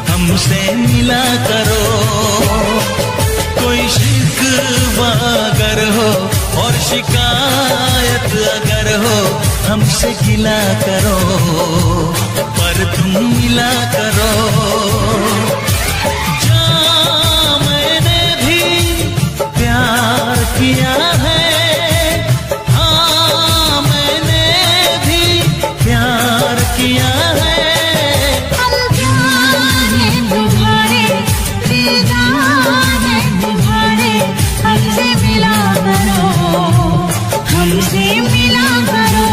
हमसे मिला करो। कोई शिकवा अगर हो और शिकायत अगर हो, हमसे गिला करो, पर तुम मिला करो। जहाँ मैंने भी प्यार किया है, हाँ मैंने भी प्यार किया है। हम जाने तुम्हारे, दीदार है तुम्हारे, हमसे मिला करो, हमसे मिला करो।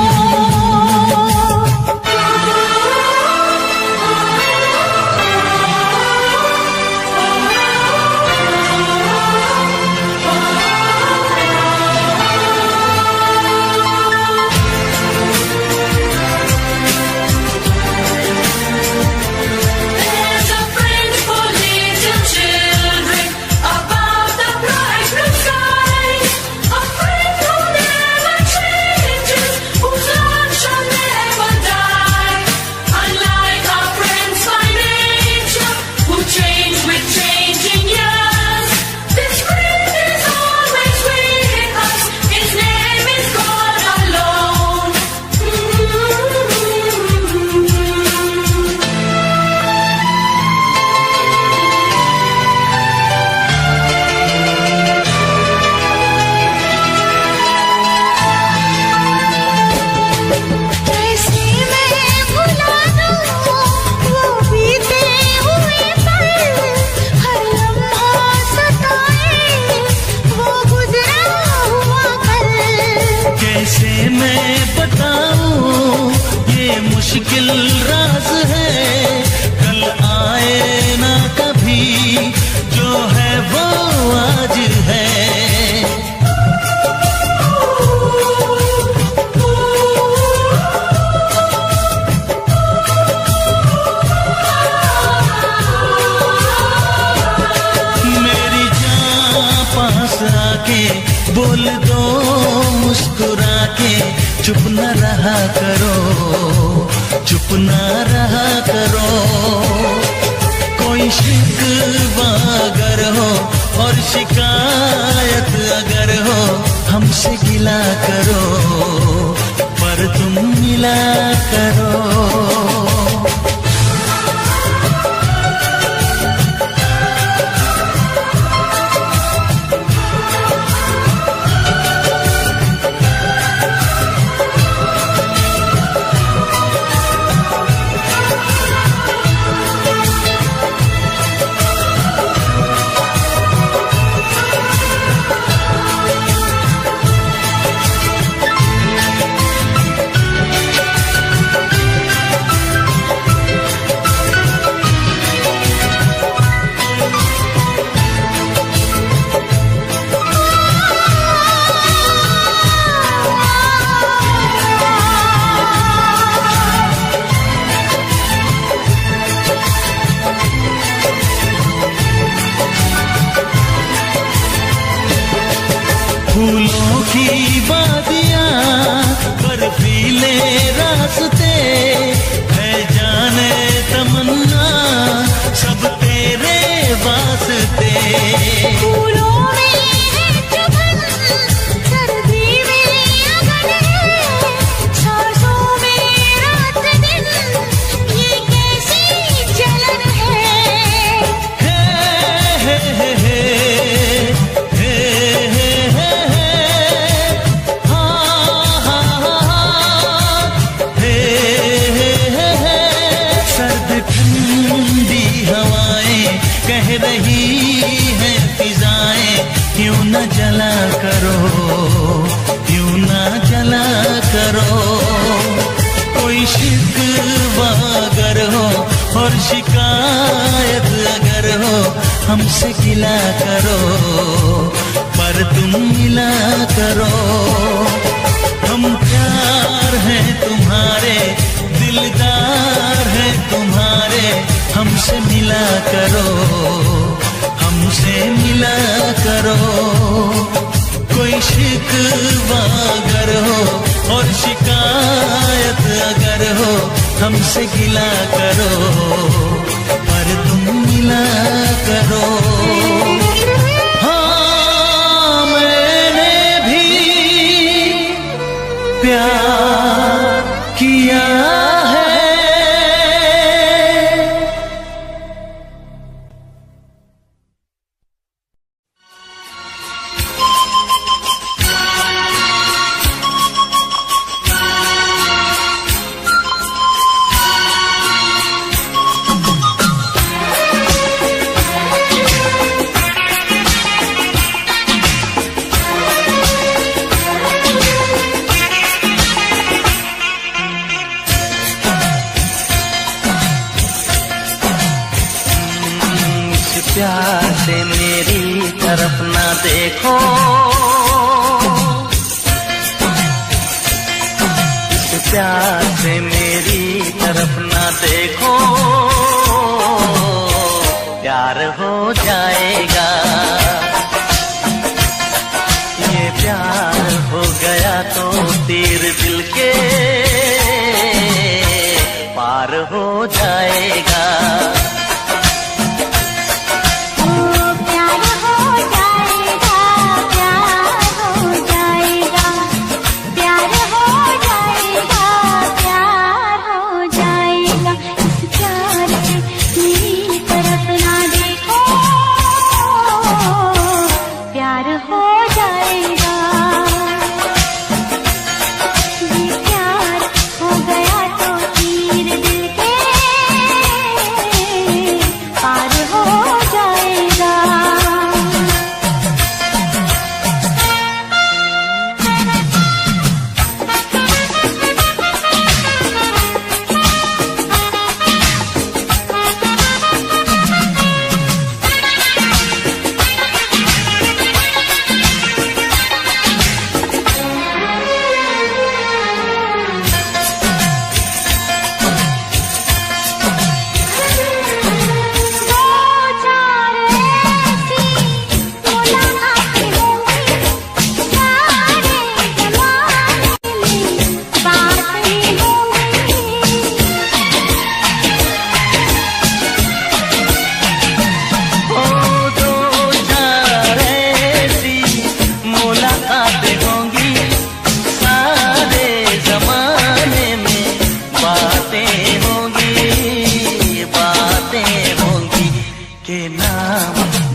कैसे मैं बताऊं ये मुश्किल राज है, कल आए ना कभी, जो है वो आज है। मेरी जान पास आके बोल दो मुस्कुरा के, चुप न रहा करो, चुप न रहा करो। कोई शिकवा अगर हो और शिकायत अगर हो, हमसे गिला करो, पर तुम मिला करो। फूलों की वादियाँ, बर्फीले रास्ते, है जाने तमन्ना सब तेरे वास्ते। फूलों में है चुभन, सर्दी में अगन है, सांसों में रात दिन, ये कैसी जलन है। हे कह रही है फिजाएं, क्यों न जला करो, क्यों न जला करो। कोई शिकवा अगर हो और शिकायत अगर हो, हमसे गिला करो, पर तुम मिला करो। हम प्यार हैं तुम्हारे, दिलदार हैं तुम्हारे, हमसे मिला करो, हमसे मिला करो। कोई शिकवा अगर हो और शिकायत अगर हो हमसे गिला करो, पर तुम मिला करो। हाँ मैंने भी प्यार किया है। प्यार से मेरी तरफ ना देखो, इस प्यार से मेरी तरफ ना देखो, प्यार हो जाएगा। ये प्यार हो गया तो तीर दिल के पार हो जाएगा।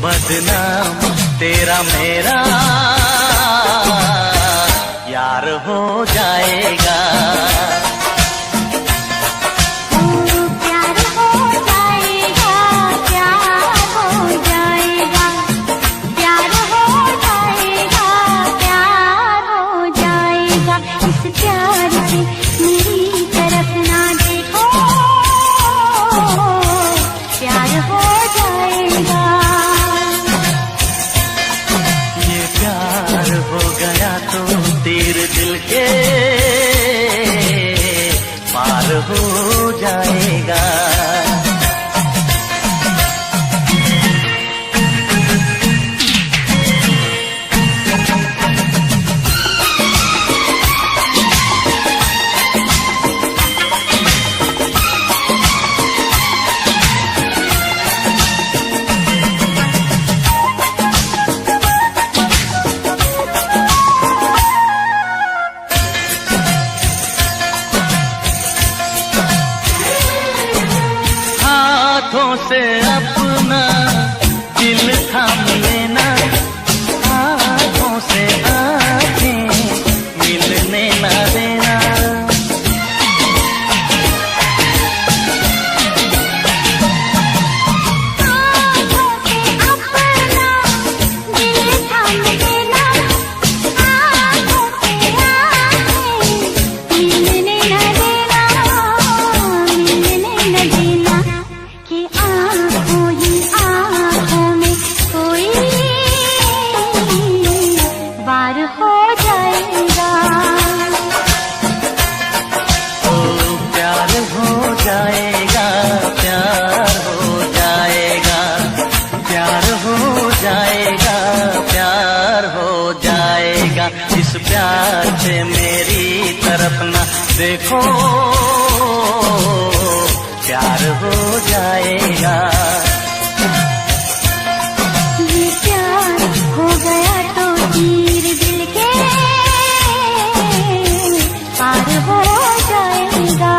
बदनाम तेरा मेरा यार हो जाएगा। प्यार हो जाएगा, प्यार हो जाएगा, प्यार हो जाएगा, प्यार हो जाएगा। इस प्यार से मेरी तरफ ना देखो, प्यार हो जाएगा। प्यार हो गया तो तीर दिल के पार हो जाएगा। हाथों से अपना दिल थाम लेना, हाथों से आंखें मिलने न देना। हाथों से अपना दिल थाम लेना, हाथों से आंखें मिलने न देना, मिलने न देना। कि आँखों ही आँखों में कोई वार हो जाएगा। ओ प्यार हो जाएगा, प्यार हो जाएगा, प्यार हो जाएगा, प्यार हो जाएगा। इस प्यार से मेरी देखो प्यार हो जाएगा। ये प्यार हो गया तो तीर दिल के पार हो जाएगा।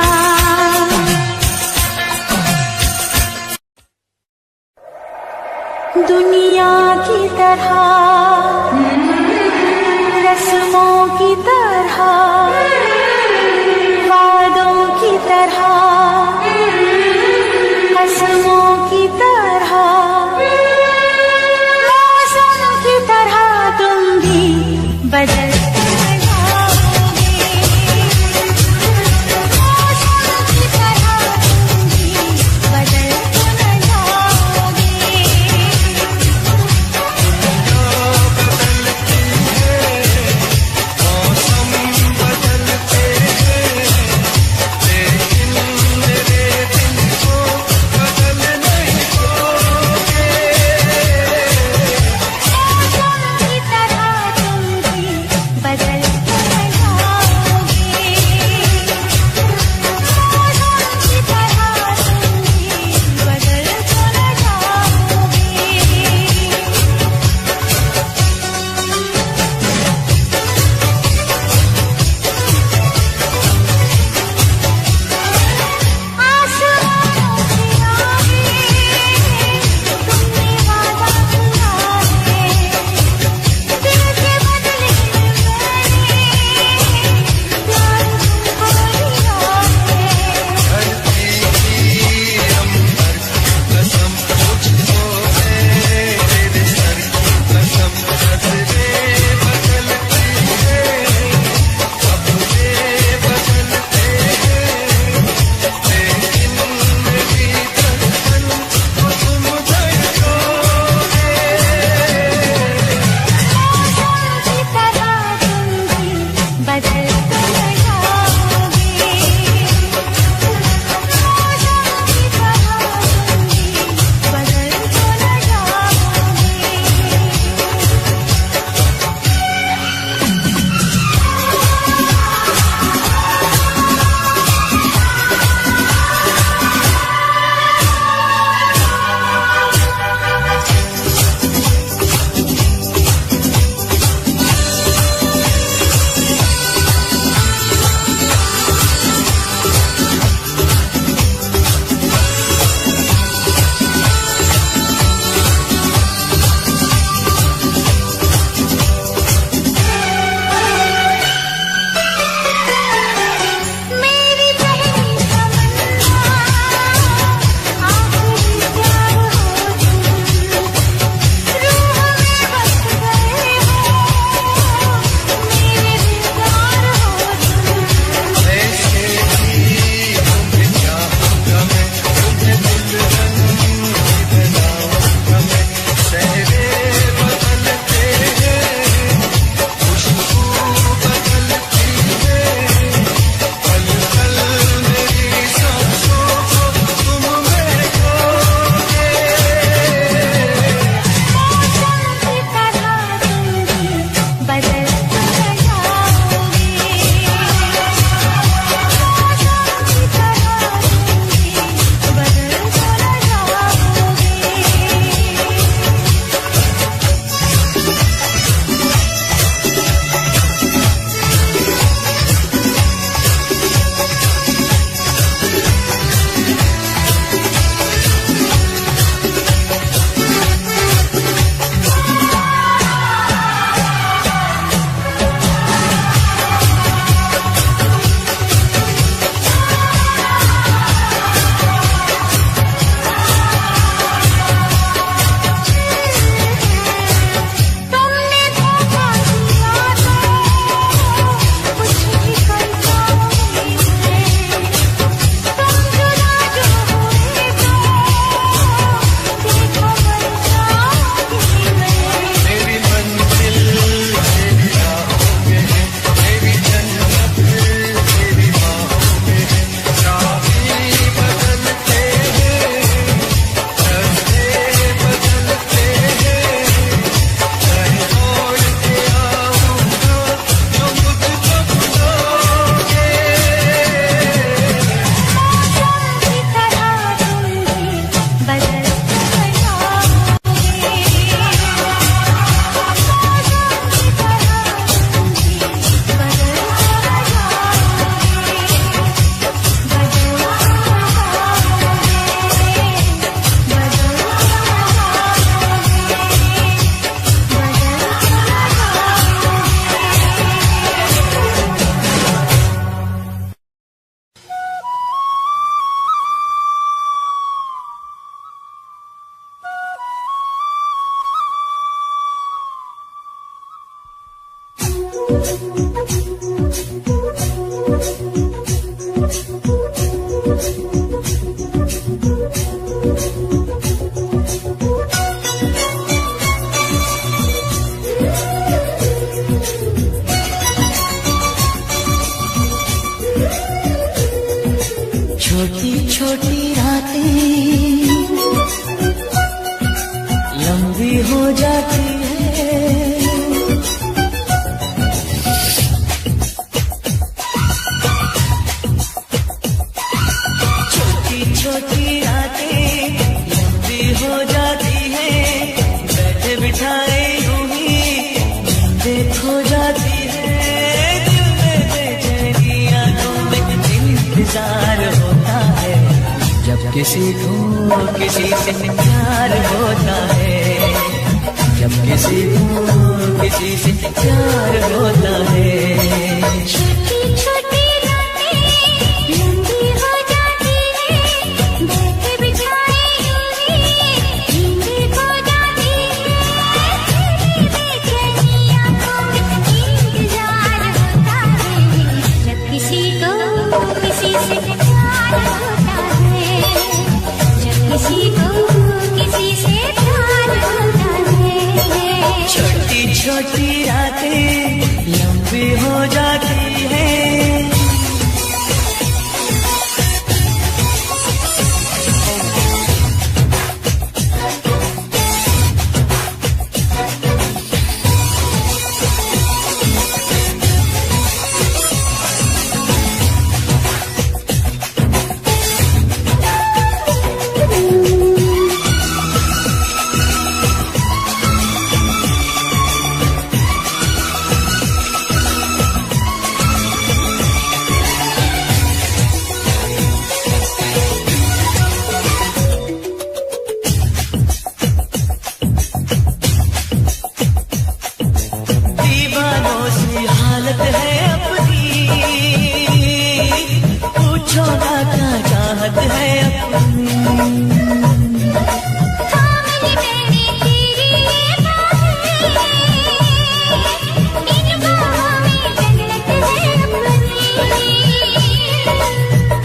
दुनिया की तरह रस्मों की तरह वादों की तरह कसमों की तरह मौसम की तरह तुम भी बदल बदल छोटी छोटी रातें लंबी हो जाती है, छोटी छोटी रातें लंबी हो जाती है, बैठे बिठाए यूं ही नींदें खो जाती है, दिल में बेचैनी आंखों में इंतजार होता है, जब किसी को किसी से प्यार होता है, जब किसी को किसी से प्यार होता है। छोटी छोटी रातें लंबी हो जाती है, बैठे बिठाए यूं ही नींदें खो जाती है, बेचैनी आंखों में इंतजार होता है, जब किसी को किसी से प्यार होता है, जब किसी को किसी से प्यार होता है। छोटी छोटी रातें लंबी हो जाती है। दीवानों सी हालत है अपनी, पूछो ना क्या चाहत है अपनी। मैंने तेरी बाहें, इन बाहों में जन्नत है अपनी।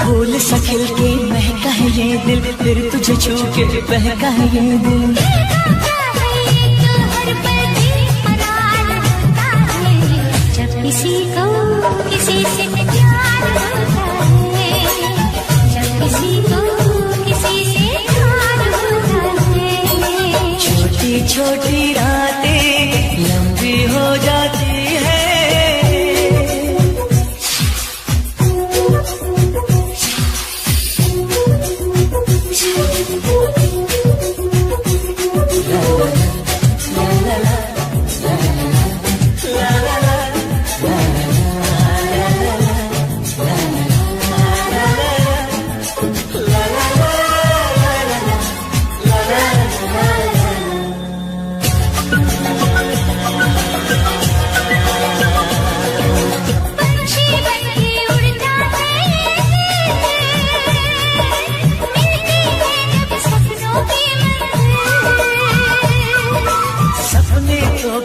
फूल सा खिल के महका है ये दिल, फिर तुझे छू के बहका है ये दिल। किसी को किसी से प्यार होता है, जब किसी को किसी से प्यार होता है। छोटी छोटी रातें लंबी हो जाती है।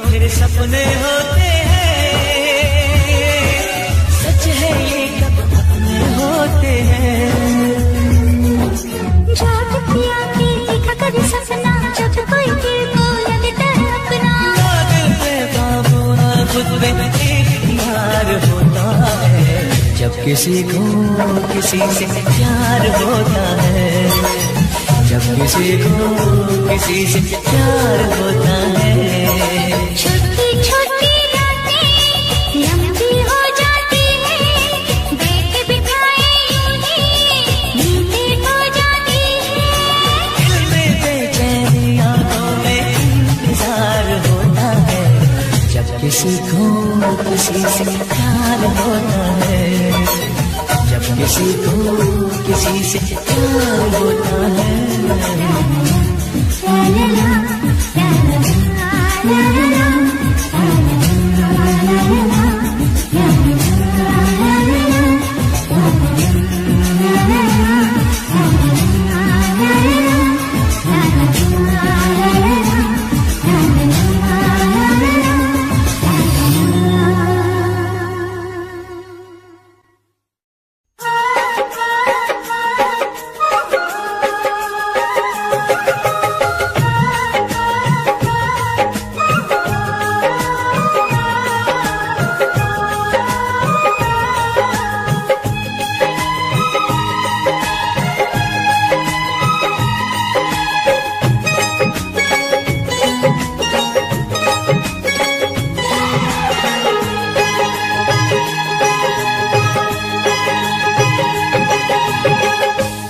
फिर सपने होते हैं, सच है ये कब अपने होते हैं। जाग पिया के देखा कभी सपना, जब कोई दिल को लगता है अपना, दिल पे काबू ना खुद पे इख्तियार होता है, जब किसी को किसी से प्यार होता है, जब किसी को किसी से प्यार होता है। छोटी छोटी रातें लंबी हो जाती है, बैठे बिठाए यूं ही नींदें खो जाती है, किसी से प्यार होता है, जब किसी को किसी से प्यार होता है।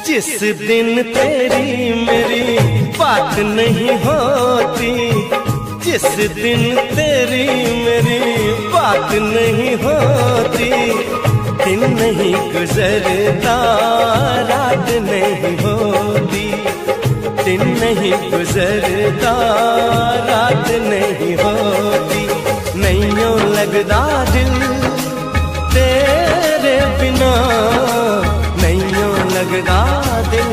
जिस दिन तेरी मेरी बात नहीं होती, जिस दिन तेरी मेरी बात नहीं होती, दिन नहीं गुजरता रात नहीं होती, दिन नहीं गुजरता रात नहीं होती, नैयों लगदा दिल तेरे बिना, नैयों लगदा दिल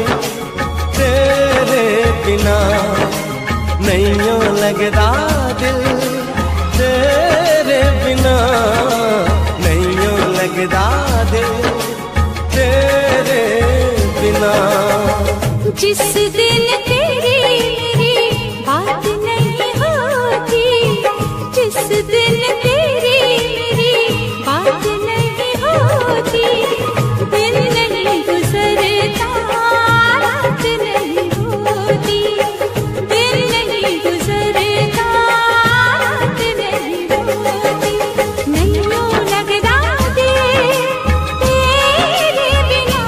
तेरे बिना, नैयों लगदा दिल तेरे बिना, नैयों लगदा दिल तेरे बिना। जिस दिन तेरी मेरी बात नहीं होती, जिस दिन तेरी मेरी बात नहीं होती, दिन नहीं गुजरता रात नहीं होती, दिन नहीं गुजरता रात नहीं होती, नैयों लगदा दिल तेरे बिना,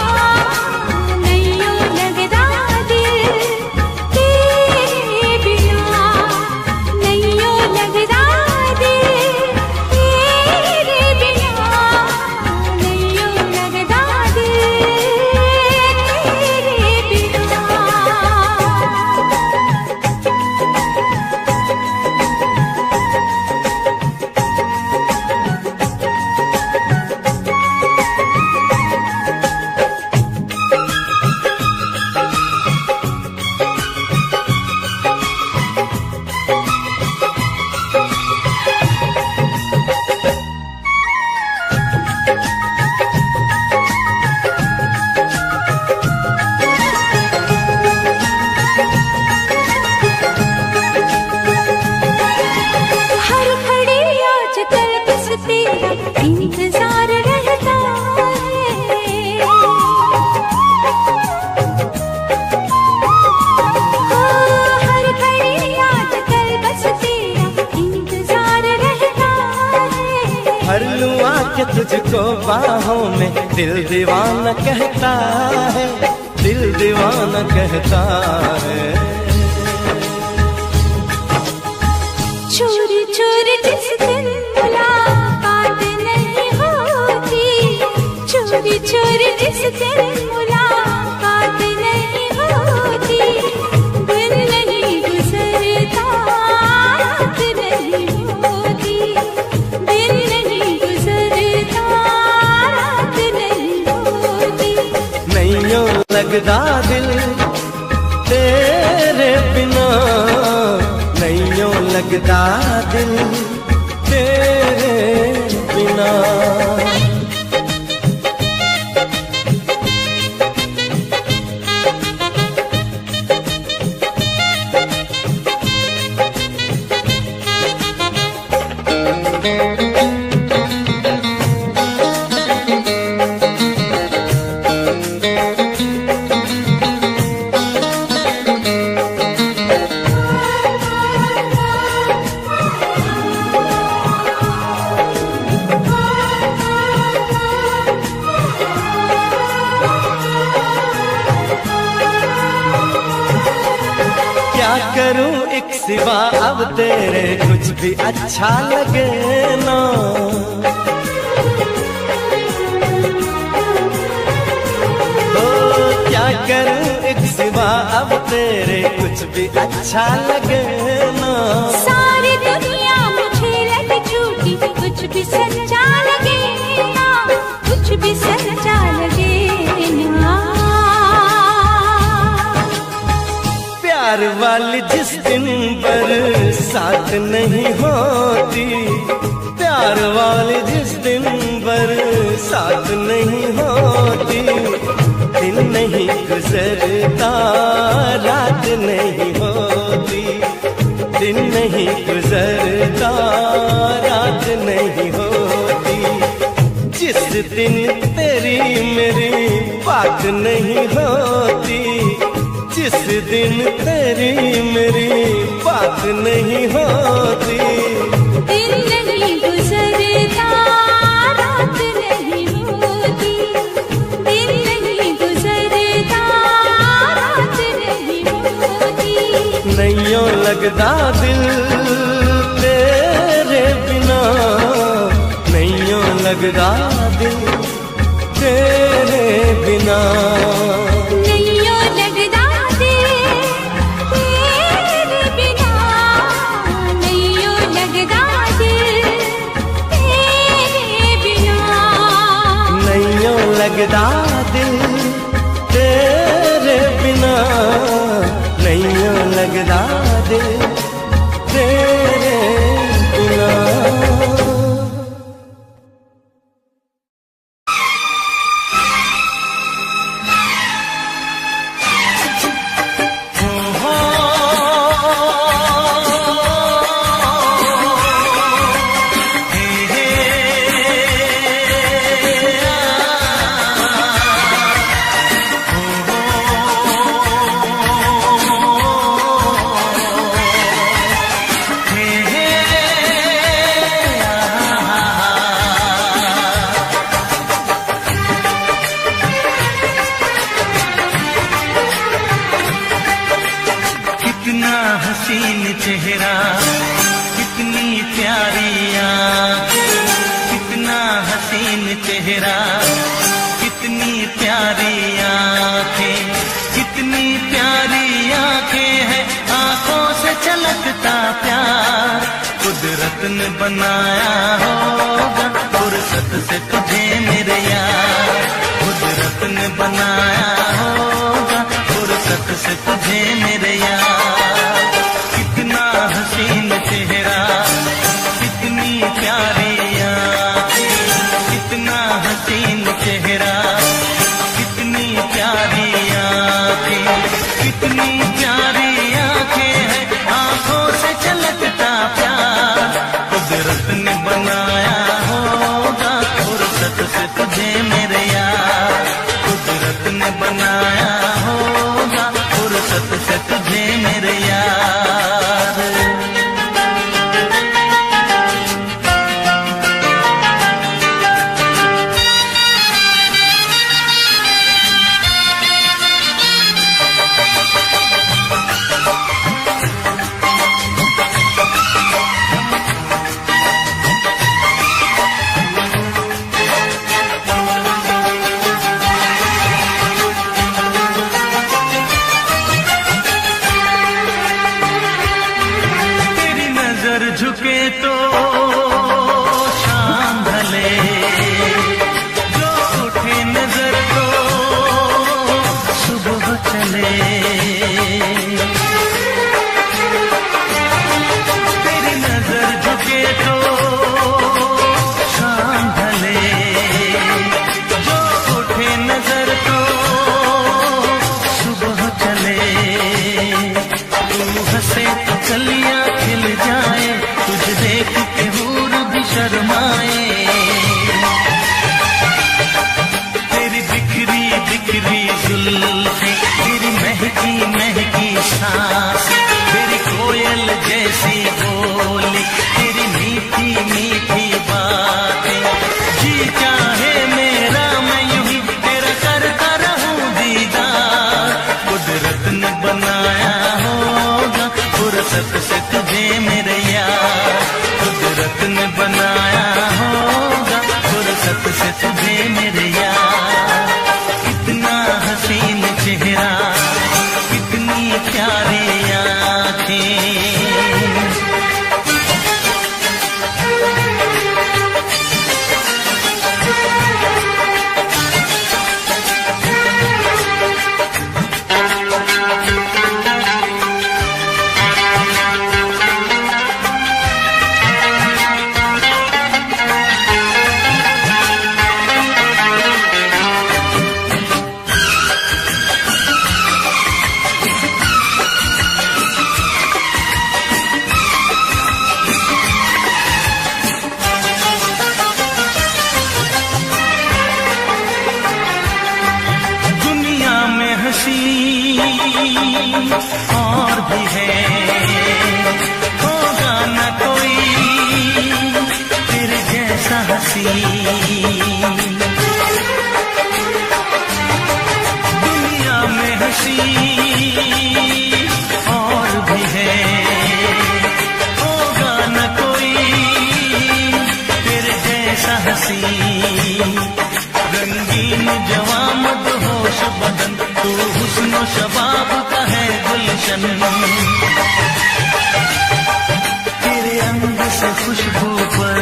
नैयों लगदा दिल तेरे बिना, नैयों लगदा दिल तेरे बिना, नैयों लगदा दिल तेरे बिना। हर घड़ी आजकल बस तेरा इंतजार रहता है, हर घड़ी आजकल बस तेरा इंतजार रहता है। हर लूं आके तुझको बाहों में, दिल दीवाना कहता है, दिल दीवाना कहता है। चोरी चोरी जिस दिन मुलाकात नहीं होती, चोरी चोरी जिस दिन मुलाकात नहीं होती, दिन नहीं गुजरता रात नहीं होती, दिन नहीं गुजरता रात नहीं होती, नैयों लगदा दिल तेरे बिना, नैयों लगदा दिल तेरे बिना। क्या करूं एक सिवा अब तेरे कुछ भी अच्छा लगे ना। ओ क्या करूं एक सिवा अब तेरे कुछ भी अच्छा लगे ना। सारी दुनिया मुझे लगे झूठी, कुछ भी सच्चा लगे ना, कुछ भी सच्चा लगे ना। प्यार वाली जिस दिन बरसात नहीं होती, प्यार वाली जिस दिन बरसात नहीं होती, दिन नहीं गुजरता रात नहीं होती, दिन नहीं गुजरता रात नहीं होती। जिस दिन तेरी मेरी बात नहीं होती, जिस दिन तेरी मेरी बात नहीं होती, दिन नहीं गुजरता रात नहीं होती, दिन नहीं गुजरता रात नहीं होती। नैयों लगदा दिल तेरे बिना, नैयों लगदा दिल तेरे बिना। लगदा दिल तेरे बिना, नैयों लगदा दिल तेरे बिना। चेहरा कितनी प्यारी आँखें, कितना हसीन चेहरा कितनी प्यारी आँखें, कितनी प्यारी आँखें हैं, आँखों से छलकता प्यार कुदरत ने बनाया होगा, फुर्सत से तुझे मेरे यार, कुदरत ने बनाया होगा, फुर्सत से तुझे मेरे यार। हसीन चेहरा कितनी प्यारी आँखें, कितना हसीन चेहरा कितनी प्यारी आँखें, कितनी प्यारी आँखें हैं, आँखों से झलकता प्यार कुदरत ने बनाया होगा, फुर्सत से तुझे मेरे यार, कुदरत ने बनाया होगा, फुर्सत से तुझे मेरे यार। झुके तो शाम ढले, जो उठे नजर तो सुबह चले, तेरी नजर झुके तो शाम ढले, जो उठे नजर तो सुबह चले, तू हंसे तो कलियां खिल जाए, तुझे देख के हूर भी शर्माए, तेरी बिखरी बिखरी जुल्फें, तेरी महकी महकी सांसें, तेरी कोयल जैसी बोली, तेरी मीठी मीठी बातें, जी चाहे मेरा मैं यूं ही तेरा करता रहूं दीदार, कुदरत ने बनाया होगा, फुर्सत से तुझे मेरे यार, कुदरत ने बनाया होगा फुर्सत से तुझे मेरे यार। कितना हसीन चेहरा, कितनी प्यारी आँखें, और भी है, होगा न कोई तेरे जैसा हंसी। दुनिया में हंसी और भी है, होगा न कोई तेरे जैसा हंसी। रंगीन जवां मदहोश बदन, तू हुस्न शबाब का है गुलशन। तेरे अंग से खुशबू पर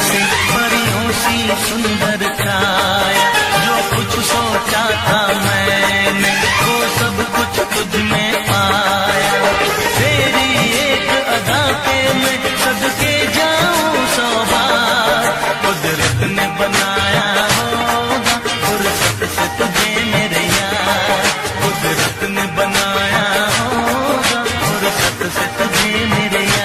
से परियों सी सुंदर छाया। जो कुछ सोचा था मैंने वो सब कुछ तुझ में पाया। तेरी एक अदा के मैं सदके जाऊं सौ बार, कुदरत ने बनाया होगा फुर्सत से तुझे मेरे यार, कुदरत ने बनाया होगा फुर्सत से तुझे मेरे यार।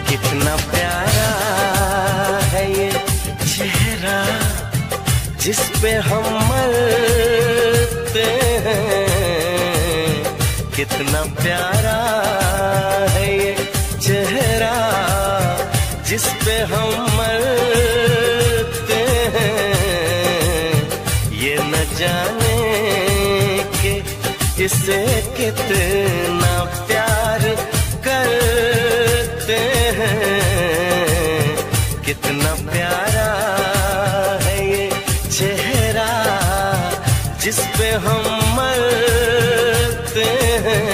कितना प्यारा है ये चेहरा जिस पे हम मरते हैं। कितना प्यारा है ये चेहरा जिस पे हम मरते हैं। ये न जाने कि इसे कितना प्यार करते हैं। कितना प्यारा है ये चेहरा जिस पे हम मरते हैं।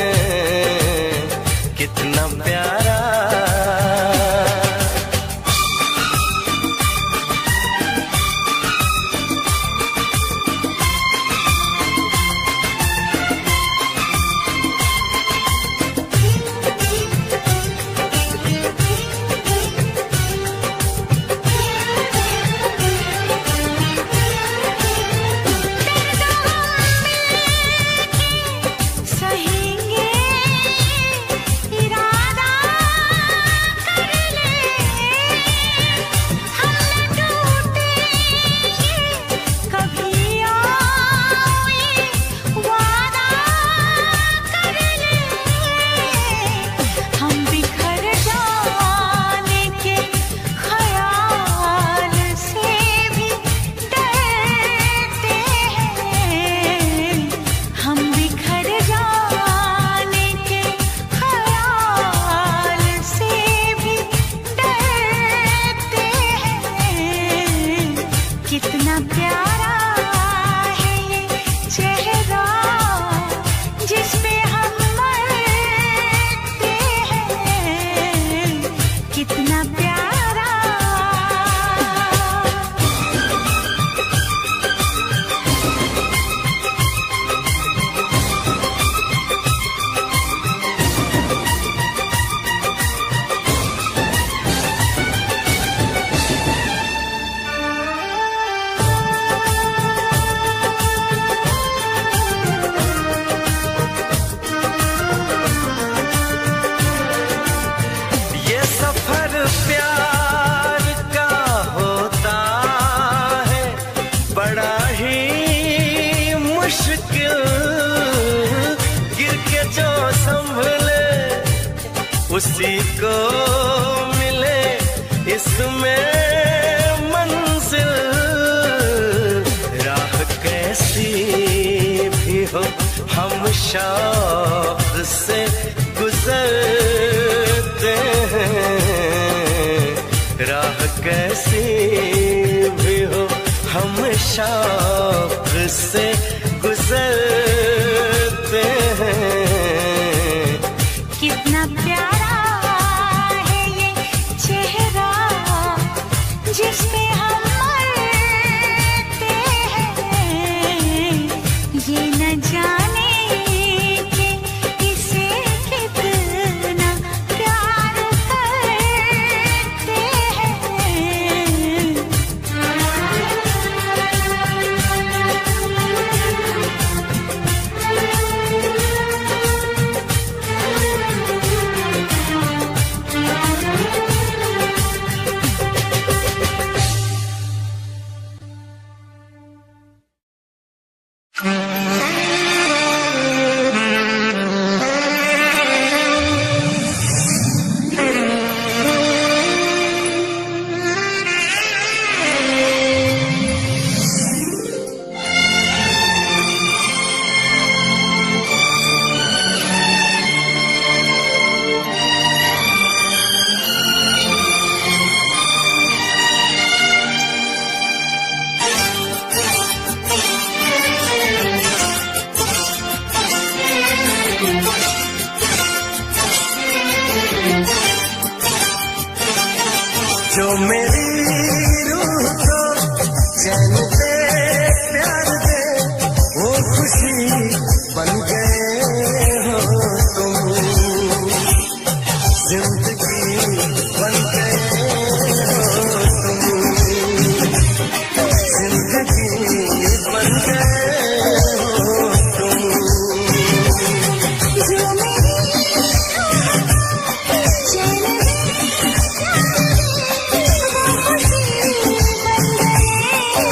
कितना प्यारा। कितना प्यारा है ये चेहरा जिस पे हम मरते हैं। कितना प्यारा। उसी को मिले इसमें मंजिल। राह कैसी भी हो हम शौक से गुजरते हैं। राह कैसी भी हो हम शौक से गुजरते हैं। कितना प्यारा है ये चेहरा जिस पे हम मरते हैं। ये न जाने कि इसे कितना प्यार करते हैं। जो मेरी रूह को चैन दे प्यार दे वो खुशी बन गए हो तुम। जिंदगी बन गए हो तुम। जिंदगी बन गए हो तुम। जो मेरी चैन दे वो खुशी बन गए हो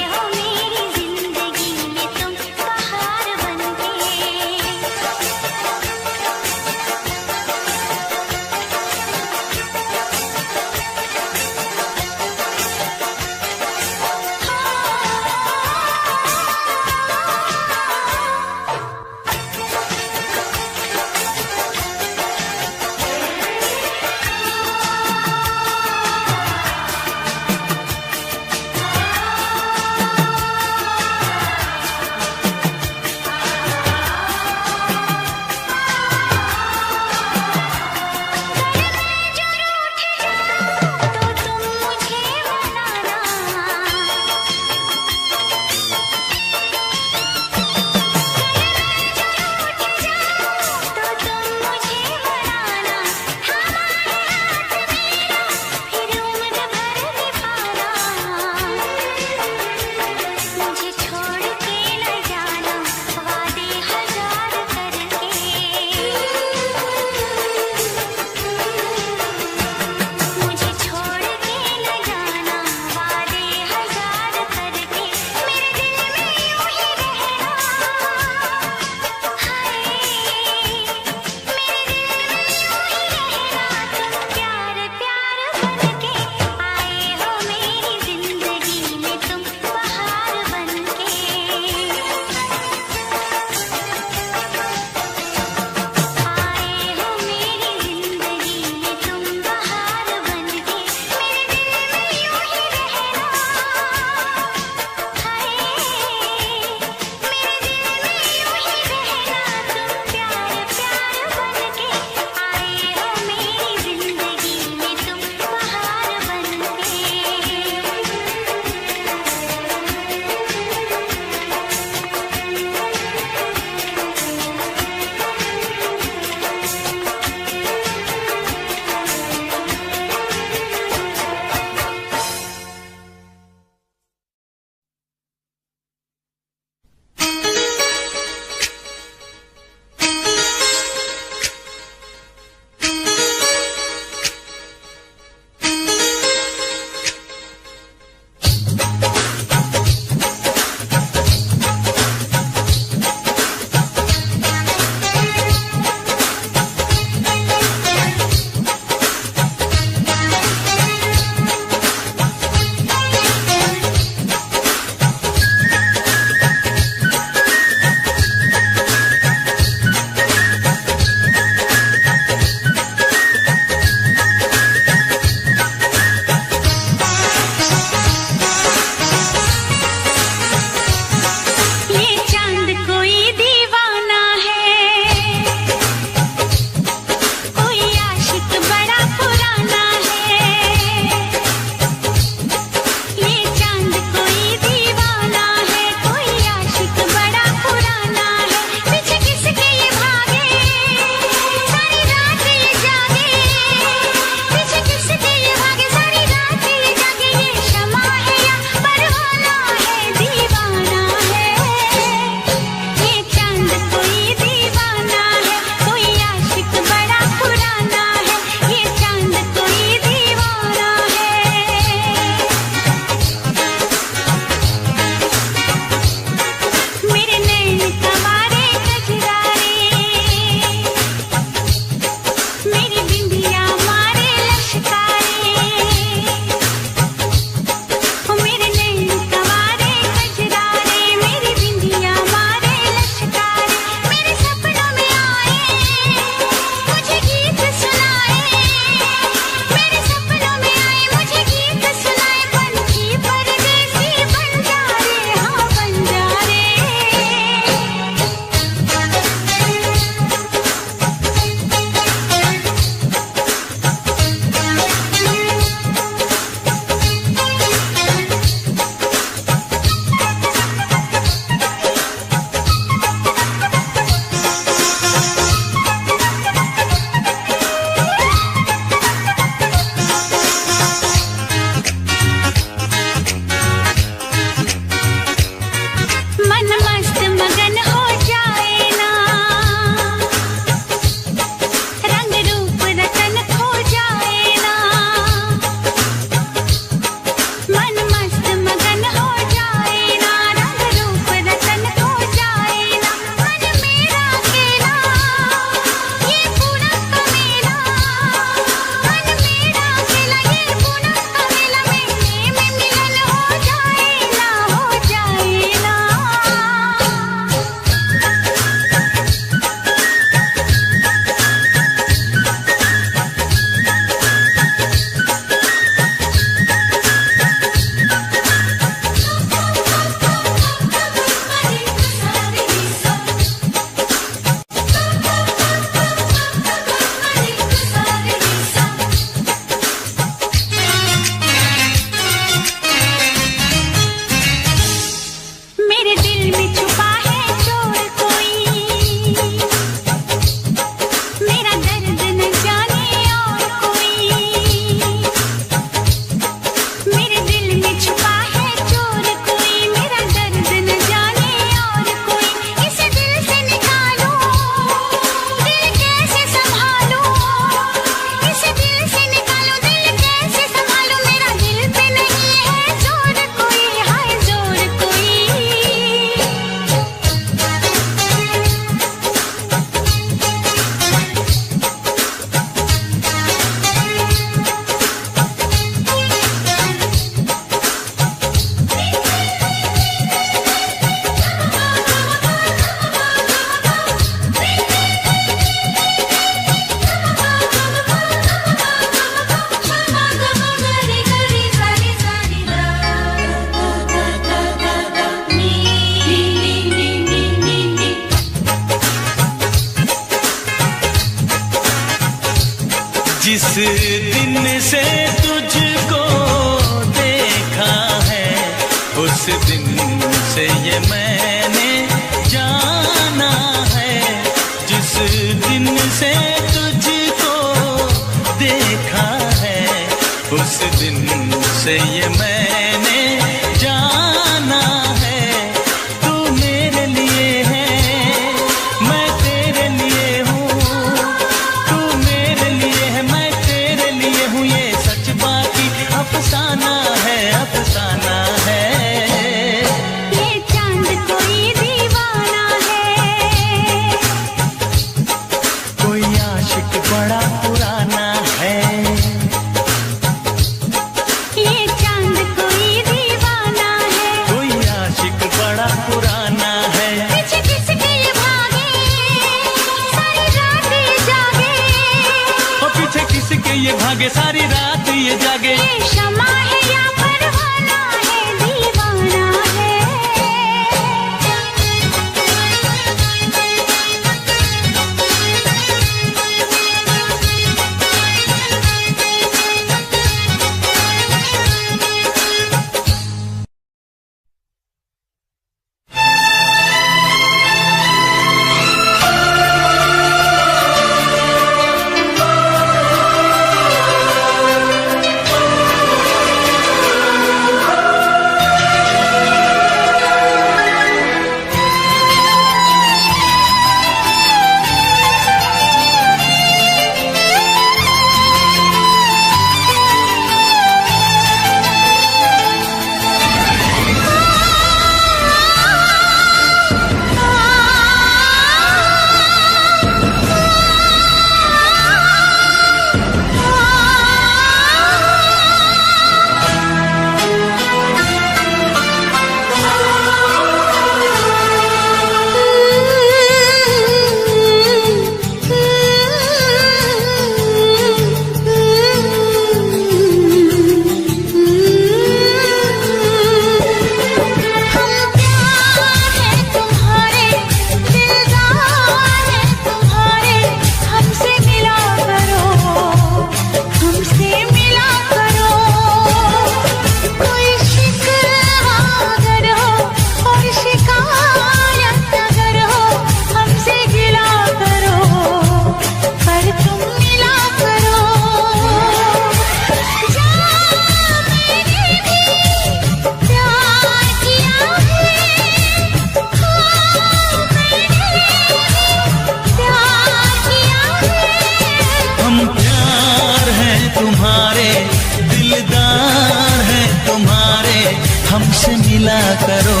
हमसे मिला करो,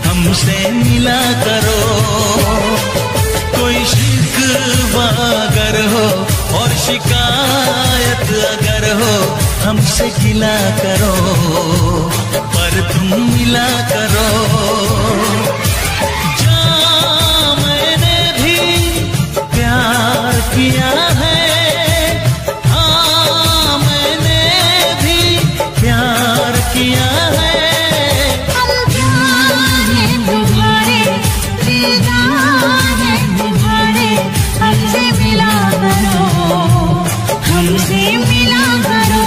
हमसे मिला करो। कोई शिकवा अगर हो और शिकायत अगर हो, हमसे गिला करो, पर तुम मिला करो। जा मैंने भी प्यार किया है, हाँ मैंने भी प्यार किया है। हमसे मिला करो, हमसे मिला करो।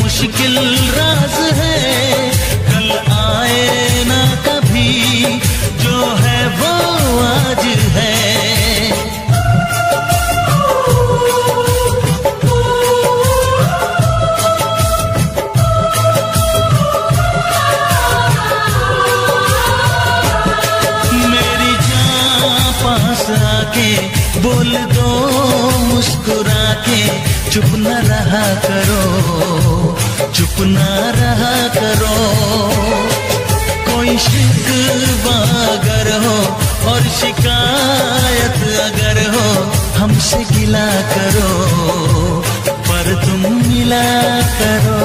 मुश्किल राज है, कल आए ना कभी, जो है वो आज है। मेरी जान पास आके बोल दो मुस्कुरा के, चुप न रहा करो, चुप न रहा करो। कोई शिकवा अगर हो और शिकायत अगर हो, हमसे गिला करो, पर तुम मिला करो।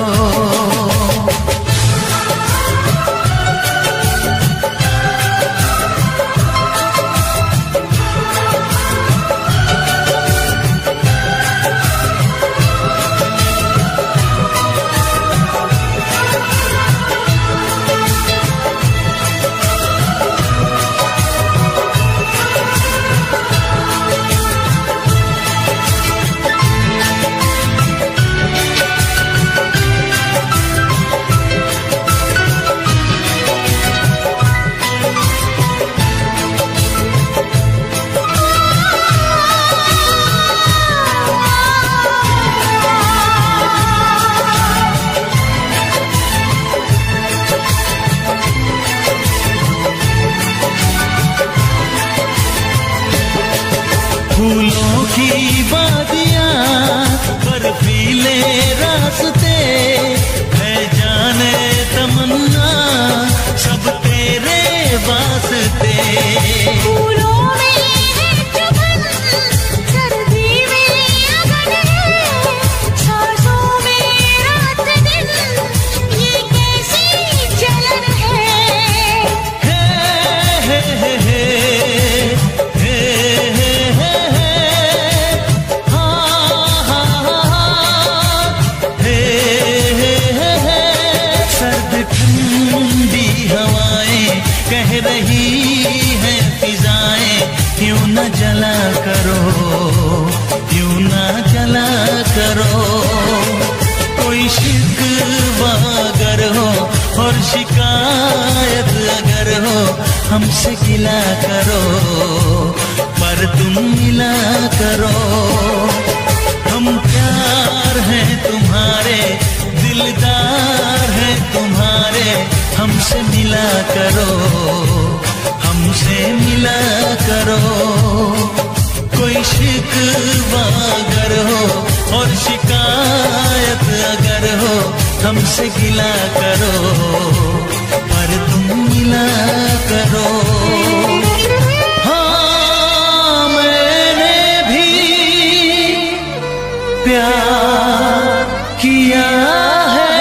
फूलों की वादियाँ, बर्फीले रास्ते, है जाने तमन्ना सब तेरे वास्ते। फूलों में है चुभन, सर्दी में अगन है, सांसों में रात दिन, ये कैसी जलन है। हे हे हे कह रही है फिजाएं, क्यों न जला करो, क्यों न जला करो। कोई शिकवा अगर हो और शिकायत अगर हो, हमसे गिला करो, पर तुम मिला करो। हम प्यार हैं तुम्हारे, दिलदार हैं तुम्हारे, हमसे मिला करो, हमसे मिला करो। कोई शिकवा अगर हो और शिकायत अगर हो, हमसे गिला करो पर तुम मिला करो। हाँ मैंने भी प्यार किया है।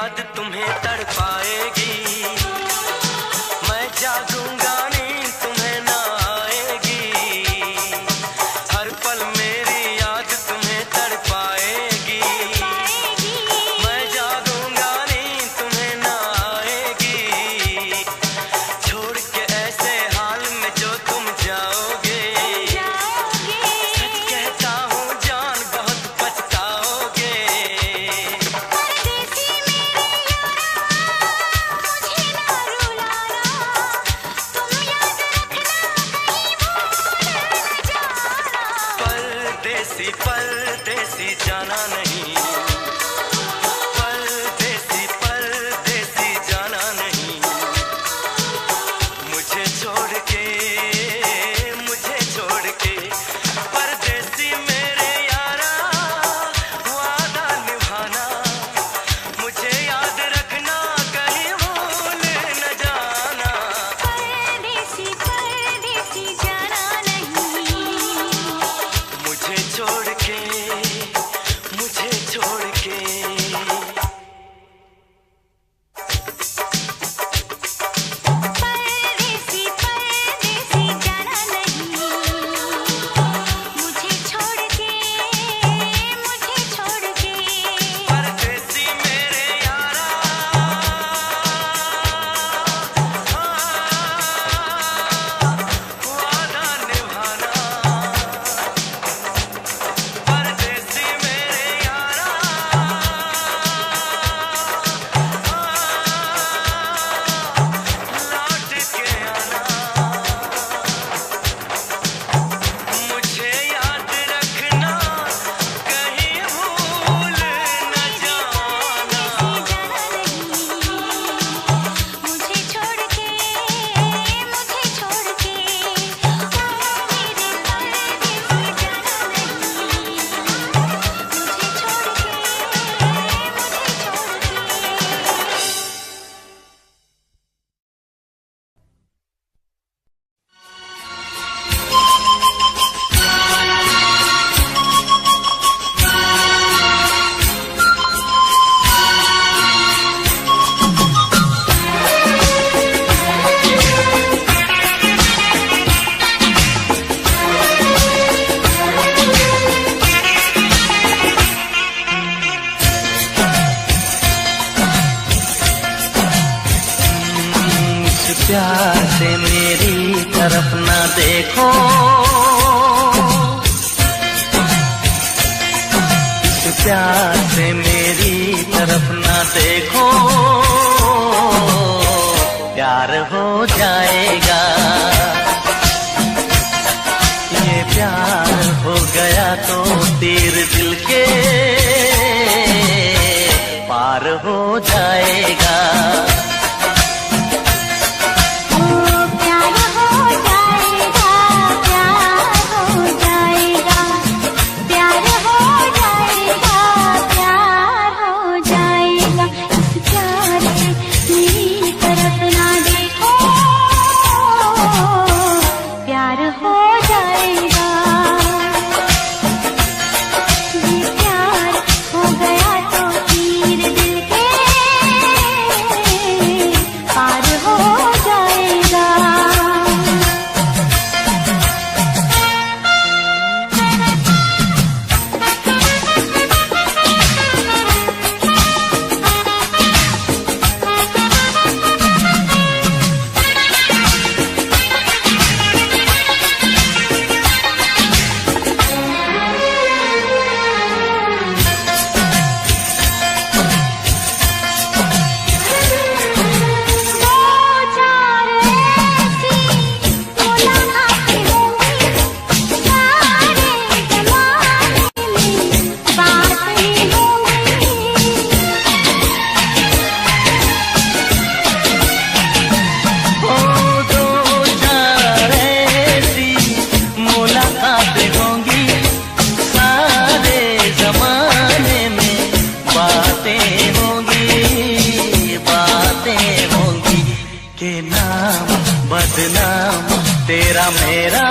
याद तुम्हें तड़पाएगी, मैं जागूंगा नींद तुम्हें ना आएगी, हर पल मेरी याद तुम्हें तड़पाएगी, मैं जागूंगा नींद तुम्हें ना आएगी, छोड़ के ऐसे हाल में जो तुम जाओगे, सच कहता हूँ जान बहुत पछताओगे। परदेसी परदेसी जाना नहीं, परदेसी परदेसी जाना नहीं, मुझे छोड़ के परदेसी मेरे यारा, वादा निभाना, मुझे याद रखना, कहीं भूल न जाना। परदेसी परदेसी जाना नहीं, मुझे छोड़ के परदेसी परदेसी जाना नहीं, मुझे छोड़ के परदेसी मेरे यारा, वादा निभाना, परदेसी मेरे यारा, लौट के आना, मुझे याद रखना, कहीं भूल न जाना। मुझे छोड़ के मेरे परदेसी जाना नहीं, मुझे छोड़ के इस प्यार से मेरी तरफ ना देखो, इस प्यार से मेरी तरफ ना देखो, प्यार हो जाएगा, ये प्यार हो गया तो तीर दिल के पार हो जाएगा। प्यार हो जाएगा, प्यार हो जाएगा, प्यार हो जाएगा, प्यार हो जाएगा। इस प्यार से मेरी तरफ ना देखो, प्यार हो जाएगा, ये प्यार हो गया तो तीर दिल के पार हो जाएगा। बदनाम तेरा मेरा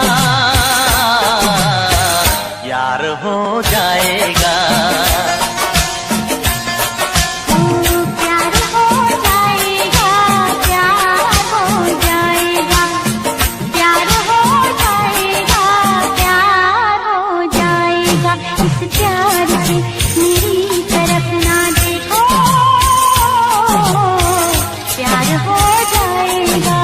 यार हो जाएगा। प्यार प्यार से मेरी तरफ ना देखो, प्यार हो जाएगा।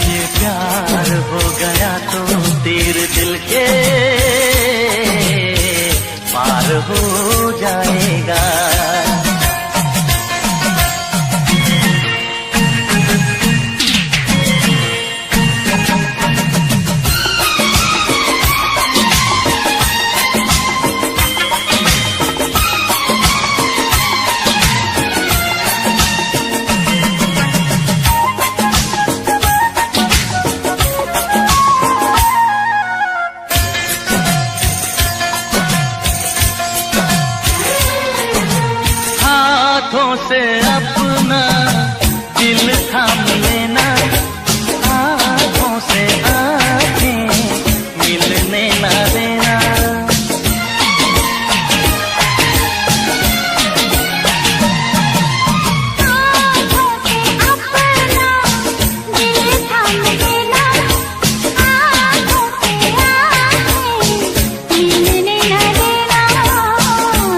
ये प्यार हो गया तो तीर दिल के पार हो जाएगा। हाथों से अपना दिल थाम लेना, आँखों से आँखें मिलने ना देना। आँखों से अपना दिल थाम लेना, आँखों से आँखें मिलने न देना,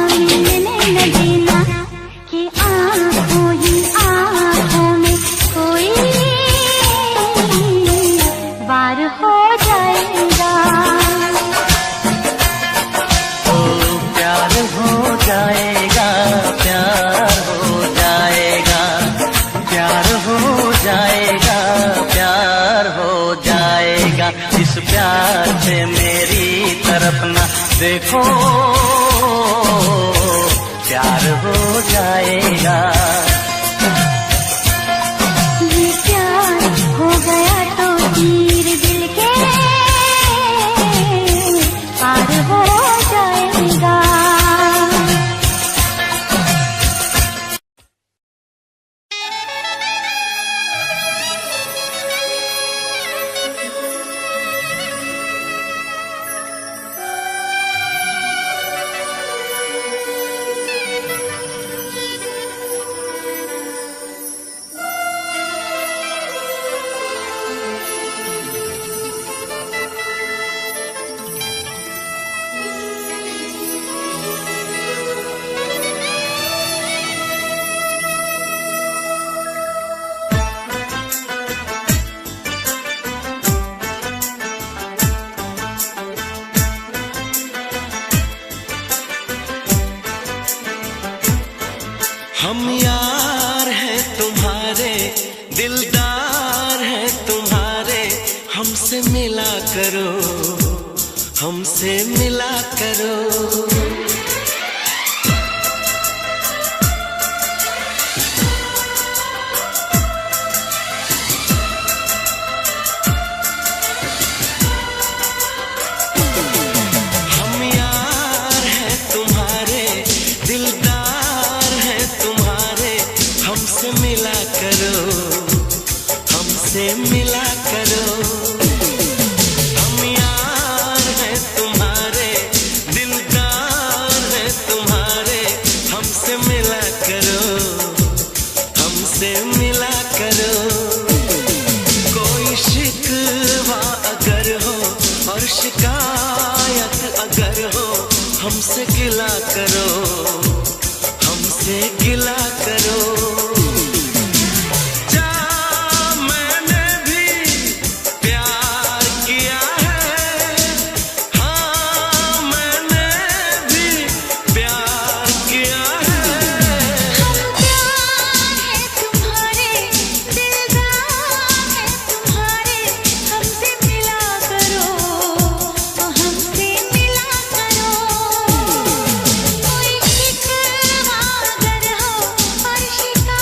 मिलने न देना कि आँखों ही आँखों में कोई वार हो जाएगा। ओ प्यार हो जाएगा, प्यार हो जाएगा, प्यार हो जाएगा, प्यार हो जाएगा। इस प्यार से मेरी तरफ ना देखो, प्यार हो जाएगा। ये प्यार हो गया तो तीर दिल के पार हो जाएगा। हम यार हैं तुम्हारे, दिलदार हैं तुम्हारे, हमसे मिला करो, हमसे मिला करो। हम यार हैं तुम्हारे, दिलदार हैं तुम्हारे, हमसे मिला करो, हमसे मिला करो। हम यार हैं तुम्हारे, दिलदार हैं तुम्हारे, हमसे मिला करो, हमसे मिला करो। कोई शिकवा अगर हो और शिकायत अगर हो, हमसे गिला करो, हमसे गिला करो। जा मैंने भी प्यार किया है, हाँ मैंने भी प्यार किया है। हम प्यार है तुम्हारे, दिलदार है तुम्हारे, हमसे मिला करो, हमसे मिला करो। कोई शिकवा अगर हो और शिकायत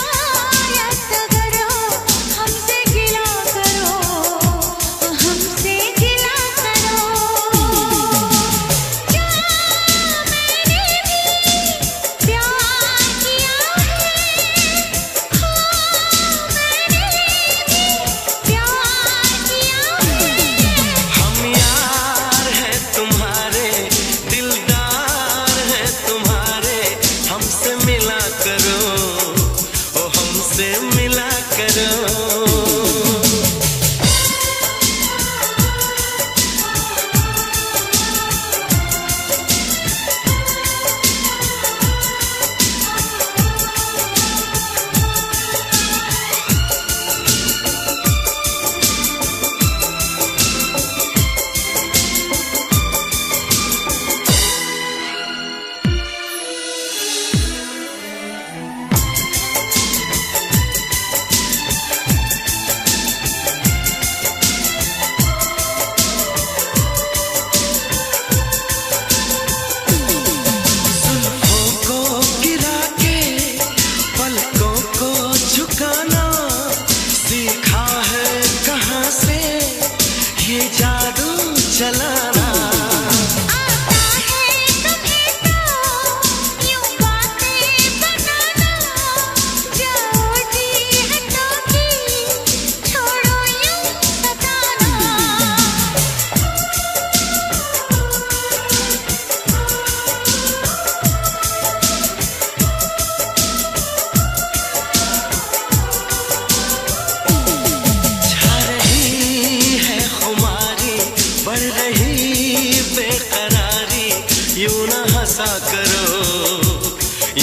यूं ना हंसा करो,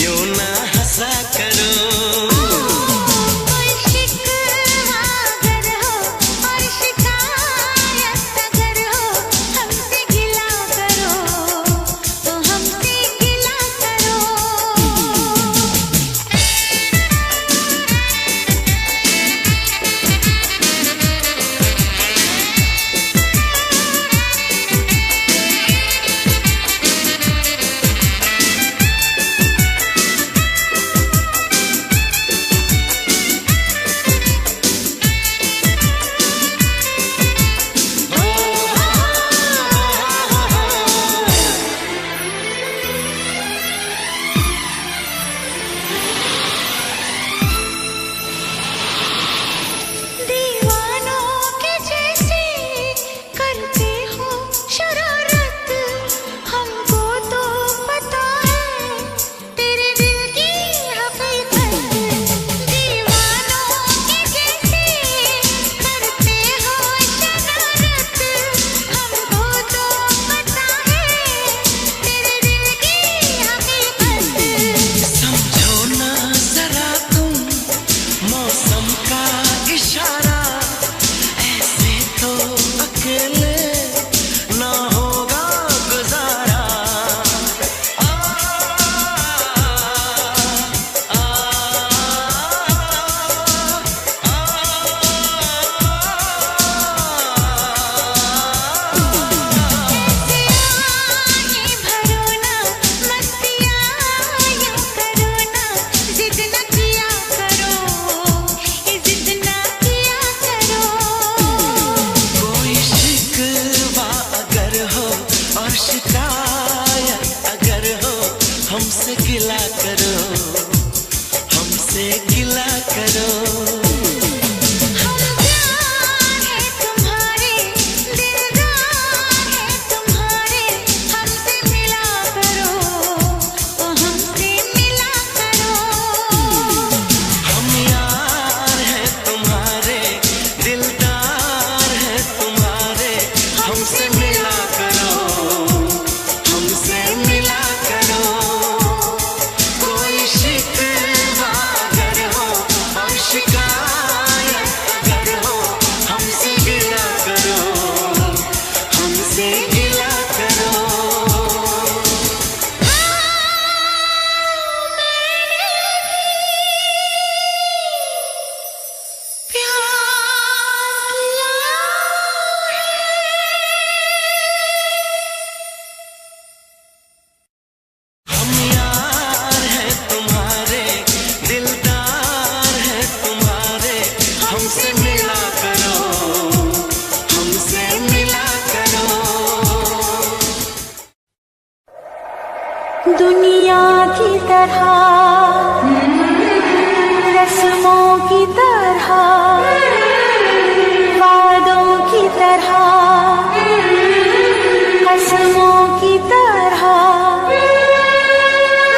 यूं ना हंसा करो। हमसे गिला करो, हमसे गिला करो। हम प्यार है तुम्हारे, दिलदार है तुम्हारे, हमसे मिला करो, हमसे मिला करो। हम यार है तुम्हारे, दिलदार है तुम्हारे, हमसे मिला करो, हमसे मिला करो। कोई शिकवा अगर हो और शिकायत अगर हो, हमसे गिला करो, हमसे गिला करो। हम यार है तुम्हारे, दिलदार है तुम्हारे, हमसे मिला करो, हमसे मिला करो। दुनिया की तरह, रस्मों की तरह, वादों की तरह, कसमों की तरह,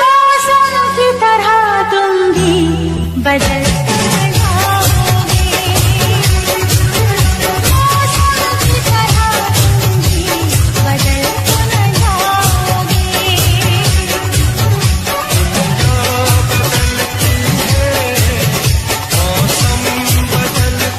मौसम की तरह तुम भी बदलते जाओगे। मौसम की तरह तुम भी बदलते जाओगे। मौसम बदलता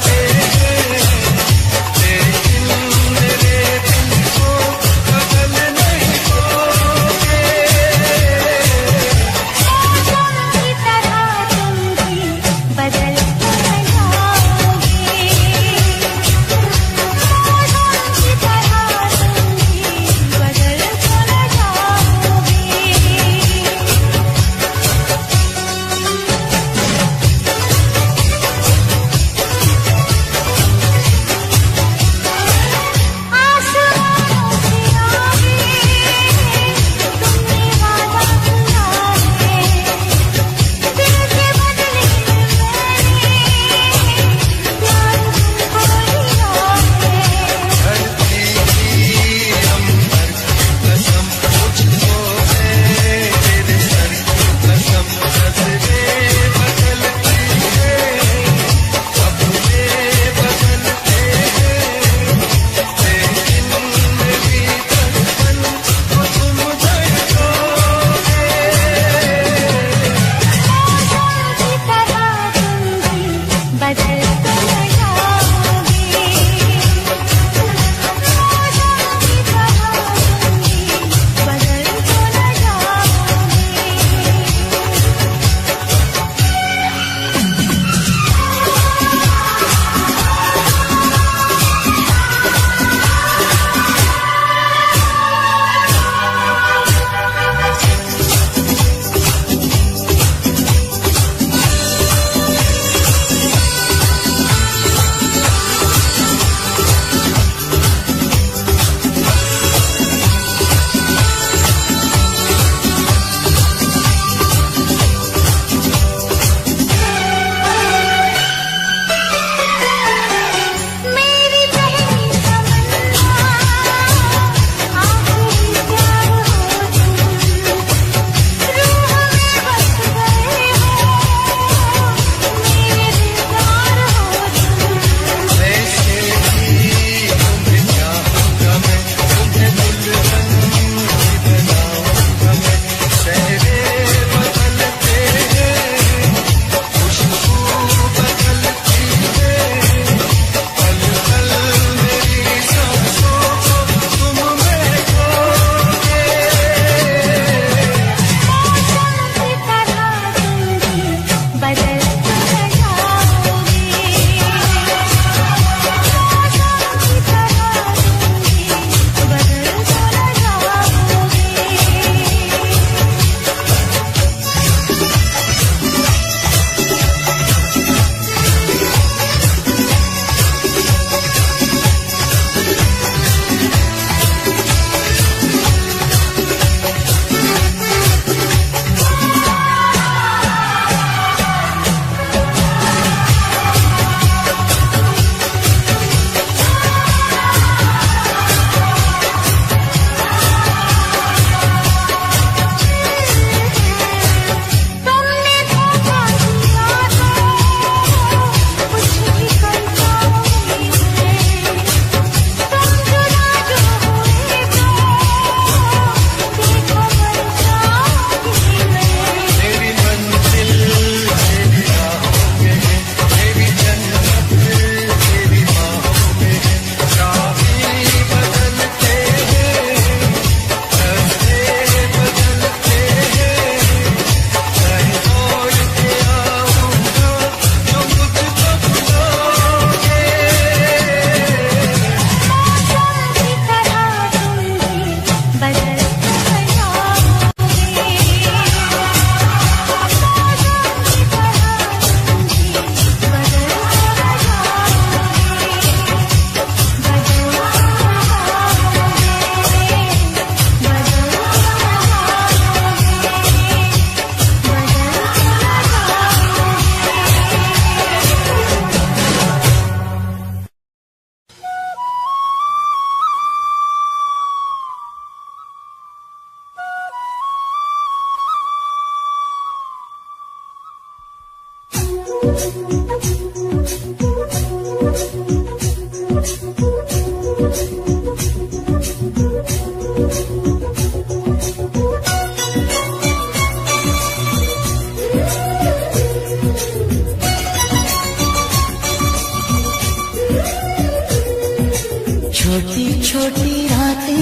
छोटी छोटी रातें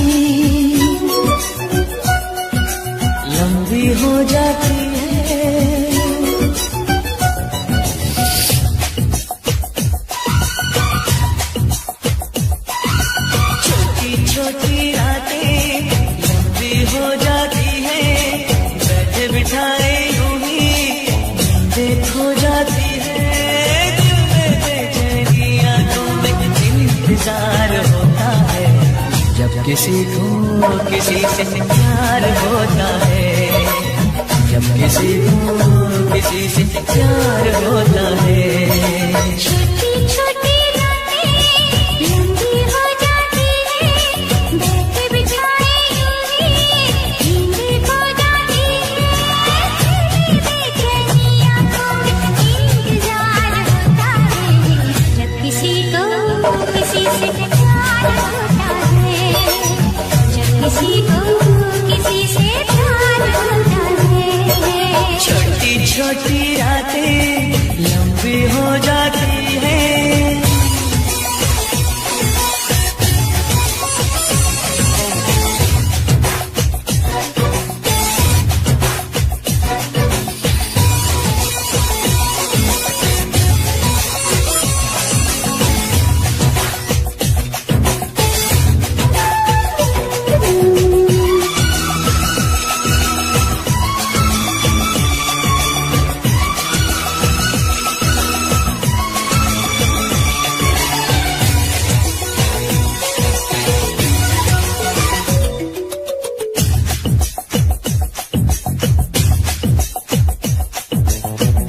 लंबी हो जाती है, छोटी छोटी रातें लंबी हो जाती है, बैठे बिठाए यूं ही नींदें खो जाती है, दिल में बेचैनी आंखों में इंतजार होता है, जब किसी को किसी से प्यार होता है, जब किसी को किसी से प्यार होता है। छोटी छोटी रातें लंबी हो जाती है, बैठे बिठाए यूं ही नींदें खो जाती है, बेचैनी आंखों में इंतजार होता है, जब किसी को किसी से प्यार होता है, जब किसी को किसी से प्यार होता है। छोटी छोटी रातें लंबी हो जाती है।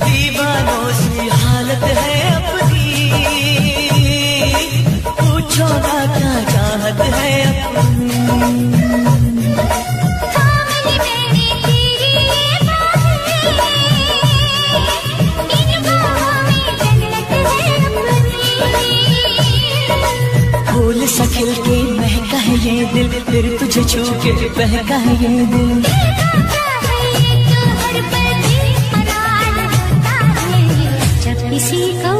दीवानों सी हालत है अपनी, पूछो ना क्या चाहत है अपनी। कामली मेरी तेरी ये बातें, इन बाहों में जन्नत है अपनी। फूल सा खिल के महका है ये दिल, फिर तुझे छू के बहका है ये दिल। किसी को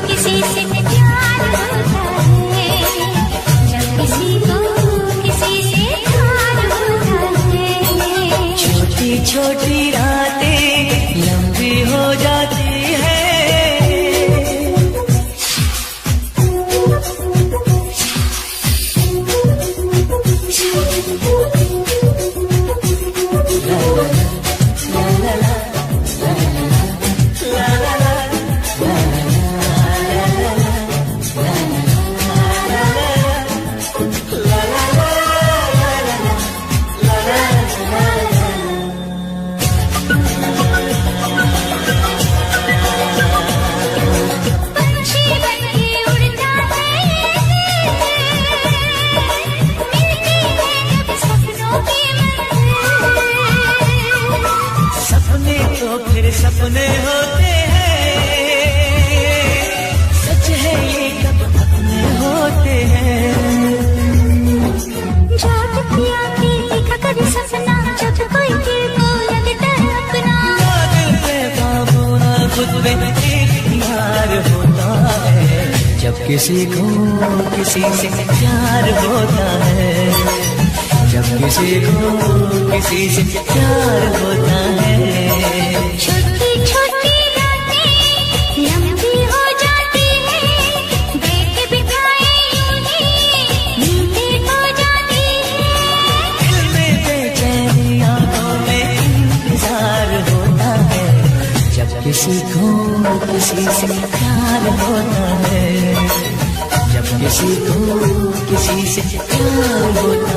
किसी से प्यार होता है, जब किसी को किसी से प्यार होता है। छोटी छोटी रातें लंबी हो जाती है। पंछी बनके उड़ता है ये दिल, मिलती है जब सपनों की मंजिल। सपने तो फिर सपने होते हैं, सच है ये कब अपने होते हैं। जाग पिया के देखा कर सपना, जब कोई दिल को लगता है अपना। दिल पे काबू ना खुद पे इख्तियार होता है, जब किसी को किसी से प्यार होता है, जब किसी को किसी से प्यार होता है। छोटी छोटी रातें लंबी हो जाती है, बैठ बिठाए यूं ही नींदें खो जाती है। दिल में बेचैनी आंखों में इंतजार होता है, जब किसी को किसी से प्यार होता है, जब किसी को किसी से प्यार होता है।